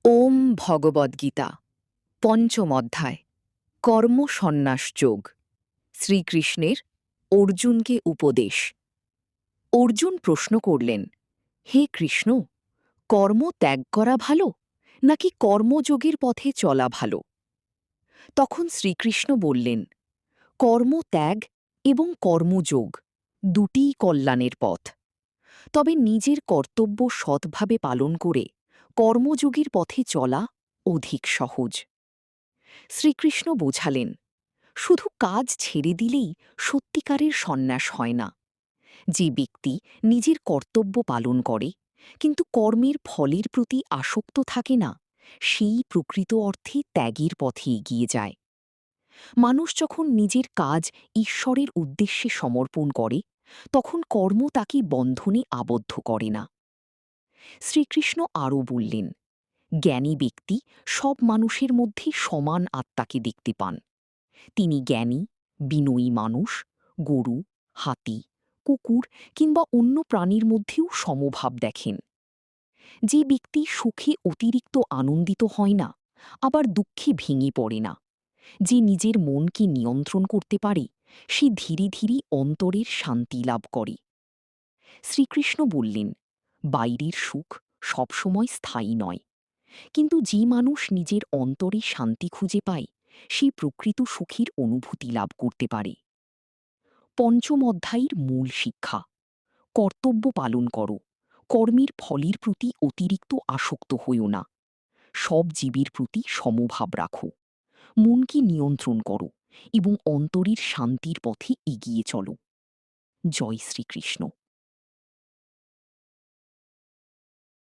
ওম ভগবদ্গীতা পঞ্চম অধ্যায় কর্ম সন্ন্যাস যোগ শ্রীকৃষ্ণের অর্জুনকে উপদেশ। অর্জুন প্রশ্ন করলেন, হে কৃষ্ণ, কর্ম ত্যাগ করা ভালো নাকি কর্মযোগের পথে চলা ভালো? তখন শ্রীকৃষ্ণ বললেন, কর্ম ত্যাগ এবং কর্মযোগ দুটিই কল্যাণের পথ। তবে নিজের কর্তব্য সৎভাবে পালন করে কর্মযোগের পথে চলা অধিক সহজ। শ্রীকৃষ্ণ বোঝালেন, শুধু কাজ ছেড়ে দিলেই সত্যিকারের সন্ন্যাস হয় না। যে ব্যক্তি নিজের কর্তব্য পালন করে কিন্তু কর্মের ফলের প্রতি আসক্ত থাকে না, সেই প্রকৃত অর্থে ত্যাগের পথে এগিয়ে যায়। মানুষ যখন নিজের কাজ ঈশ্বরের উদ্দেশ্যে সমর্পণ করে, তখন কর্ম তাকে বন্ধনে আবদ্ধ করে না। শ্রীকৃষ্ণ আরও বললেন, জ্ঞানী ব্যক্তি সব মানুষের মধ্যে সমান আত্মাকে দেখতে পান। তিনি জ্ঞানী, বিনয়ী মানুষ, গরু, হাতি, কুকুর কিংবা অন্য প্রাণীর মধ্যেও সমভাব দেখেন। যে ব্যক্তি সুখে অতিরিক্ত আনন্দিত হয় না, আবার দুঃখে ভেঙে পড়ে না, যে নিজের মনকে নিয়ন্ত্রণ করতে পারে, সে ধীরে ধীরে অন্তরের শান্তি লাভ করে। শ্রীকৃষ্ণ বললেন, বাইরের সুখ সবসময় স্থায়ী নয়, কিন্তু যে মানুষ নিজের অন্তরে শান্তি খুঁজে পায়, সে প্রকৃত সুখের অনুভূতি লাভ করতে পারে। পঞ্চম অধ্যায়ের মূল শিক্ষা: কর্তব্য পালন করো, কর্মের ফলের প্রতি অতিরিক্ত আসক্ত হইও না, সব জীবের প্রতি সমভাব রাখো, মনকে নিয়ন্ত্রণ করো এবং অন্তরের শান্তির পথে এগিয়ে চলো। জয় শ্রীকৃষ্ণ।